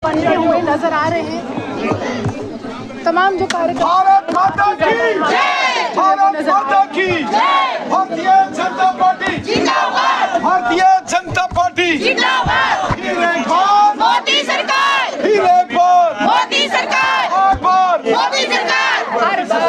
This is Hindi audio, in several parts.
बनते हुए नजर आ रहे हैं। तमाम जो कार्यक्रम भारत माता की जय, भारत माता की जय, भारतीय जनता पार्टी जिंदाबाद, भारतीय जनता पार्टी जिंदाबाद, फिर एक बार मोदी सरकार, फिर एक बार मोदी सरकार, एक बार मोदी सरकार, हर बार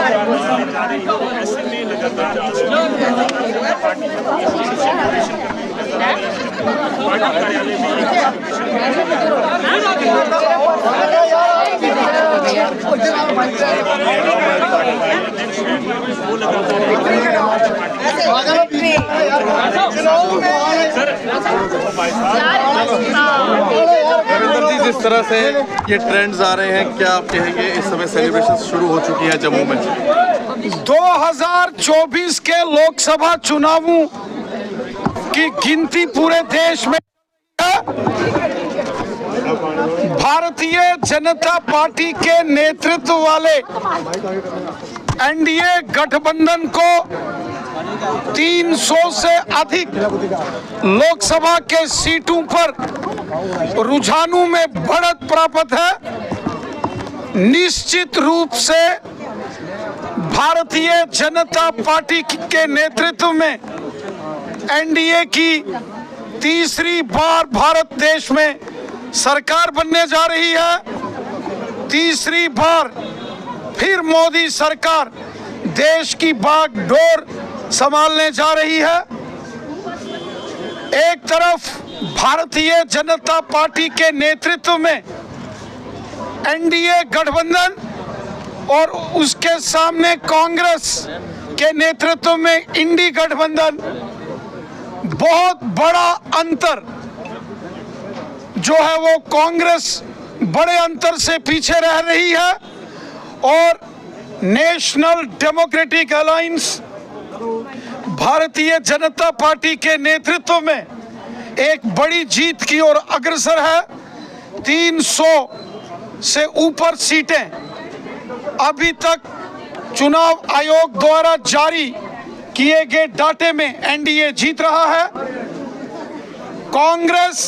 रविंदर जी, जिस तरह से ये ट्रेंड्स आ रहे हैं, क्या आप कहेंगे इस समय सेलिब्रेशन शुरू हो चुकी है जम्मू में? 2024 के लोकसभा चुनावों की गिनती पूरे देश में है। भारतीय जनता पार्टी के नेतृत्व वाले एनडीए गठबंधन को 300 से अधिक लोकसभा के सीटों पर रुझानों में बढ़त प्राप्त है। निश्चित रूप से भारतीय जनता पार्टी के नेतृत्व में एनडीए की तीसरी बार भारत देश में सरकार बनने जा रही है। तीसरी बार फिर मोदी सरकार देश की बागडोर संभालने जा रही है। एक तरफ भारतीय जनता पार्टी के नेतृत्व में एनडीए गठबंधन और उसके सामने कांग्रेस के नेतृत्व में इंडी गठबंधन, बहुत बड़ा अंतर जो है वो कांग्रेस बड़े अंतर से पीछे रह रही है और national democratic alliance Bharatiya Janata party के नेतृत्व में एक बड़ी जीत की ओर अग्रसर है। 300 से ऊपर सीटें अभी तक चुनाव आयोग द्वारा जारी किए गए डाटे में एनडीए जीत रहा है। कांग्रेस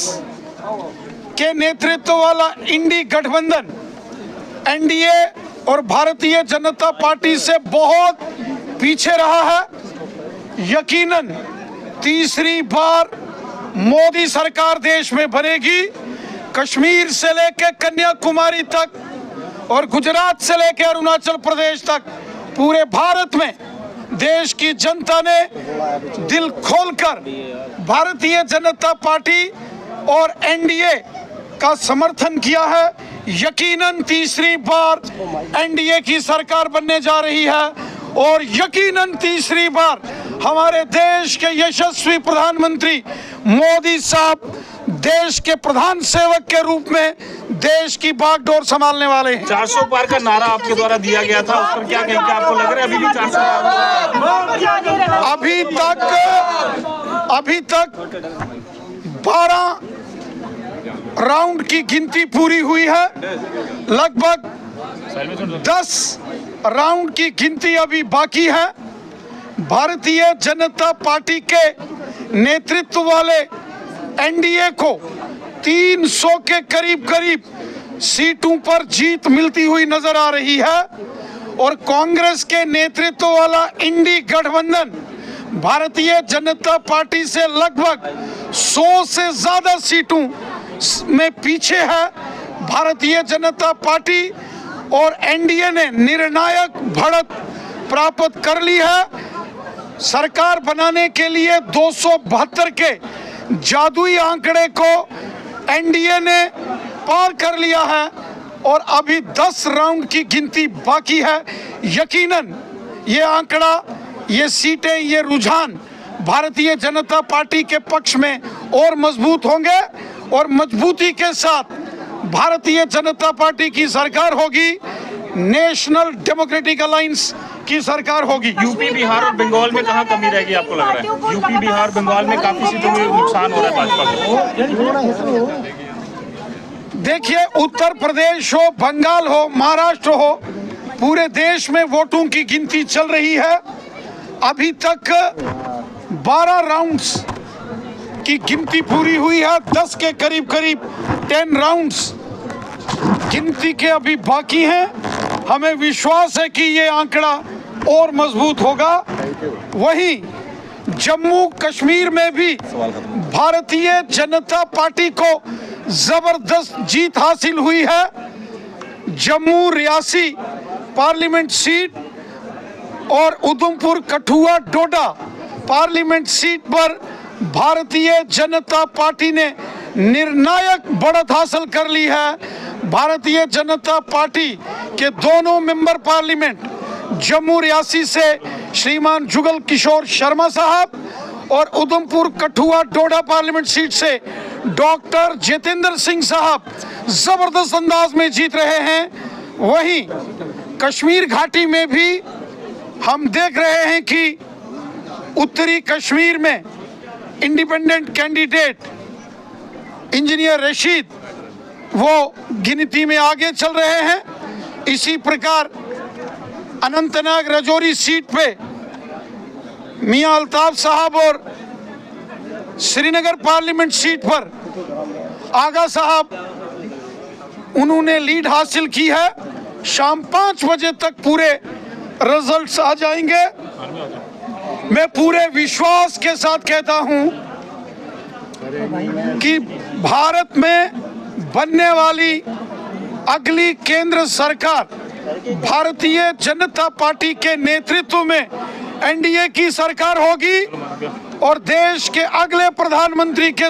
के नेतृत्व वाला इंडी गठबंधन एनडीए और भारतीय जनता पार्टी से बहुत पीछे रहा है। यकीनन तीसरी बार मोदी सरकार देश में बनेगी। कश्मीर से लेकर कन्याकुमारी तक और गुजरात से लेकर अरुणाचल प्रदेश तक पूरे भारत में देश की जनता ने दिल खोलकर भारतीय जनता पार्टी और एनडीए का समर्थन किया है। यकीनन तीसरी बार एनडीए की सरकार बनने जा रही है और यकीनन तीसरी बार हमारे देश के यशस्वी प्रधानमंत्री मोदी साहब देश के प्रधान सेवक के रूप में देश की बागडोर संभालने वाले हैं। 400 पार का नारा आपके द्वारा दिया गया था, उस पर क्या कहेंगे? आपको लग रहा है अभी भी 400 पार? अभी तक 12 राउंड की गिनती पूरी हुई है। लगभग 10 राउंड की गिनती अभी बाकी है। भारतीय जनता पार्टी के नेतृत्व वाले एनडीए को 300 के करीब सीटों पर जीत मिलती हुई नजर आ रही है और कांग्रेस के नेतृत्व वाला इंडी गठबंधन भारतीय जनता पार्टी से लगभग 100 से ज्यादा सीटों में पीछे है। भारतीय जनता पार्टी और एनडीए ने निर्णायक बढ़त प्राप्त कर ली है। सरकार बनाने के लिए 272 के जादुई आंकड़े को एनडीए ने पार कर लिया है और अभी 10 राउंड की गिनती बाकी है। यकीनन ये आंकड़ा, ये सीटें, ये रुझान भारतीय जनता पार्टी के पक्ष में और मजबूत होंगे और मजबूती के साथ भारतीय जनता पार्टी की सरकार होगी, नेशनल डेमोक्रेटिक अलायंस की सरकार होगी। यूपी, बिहार और बंगाल में कहाँ कमी रहेगी आपको लग रहा है? यूपी, बिहार, बंगाल में काफी सीटों में नुकसान हो रहा है भाजपा को। देखिए, उत्तर प्रदेश हो, बंगाल हो, महाराष्ट्र हो, पूरे देश में वोटों की गिनती चल रही है। अभी तक 12 राउंड्स की गिनती पूरी हुई है। 10 के करीब 10 राउंड्स गिनती के अभी बाकी हैं। हमें विश्वास है कि ये आंकड़ा और मजबूत होगा। वहीं जम्मू कश्मीर में भी भारतीय जनता पार्टी को जबरदस्त जीत हासिल हुई है। जम्मू रियासी पार्लियामेंट सीट और उधमपुर कठुआ डोडा पार्लियामेंट सीट पर भारतीय जनता पार्टी ने निर्णायक बढ़त हासिल कर ली है। भारतीय जनता पार्टी के दोनों मेंबर पार्लियामेंट जम्मू रियासी से श्रीमान जुगल किशोर शर्मा साहब और उधमपुर कठुआ डोडा पार्लियामेंट सीट से डॉक्टर जितेंद्र सिंह साहब जबरदस्त अंदाज में जीत रहे हैं। वहीं कश्मीर घाटी में भी हम देख रहे हैं कि उत्तरी कश्मीर में इंडिपेंडेंट कैंडिडेट इंजीनियर रशीद वो गिनती में आगे चल रहे हैं। इसी प्रकार अनंतनाग राजौरी सीट पे मियां अल्ताफ साहब और श्रीनगर पार्लियामेंट सीट पर आगा साहब उन्होंने लीड हासिल की है। शाम 5 बजे तक पूरे रिजल्ट्स आ जाएंगे। मैं पूरे विश्वास के साथ कहता हूं कि भारत में बनने वाली अगली केंद्र सरकार भारतीय जनता पार्टी के नेतृत्व में एनडीए की सरकार होगी और देश के अगले प्रधानमंत्री के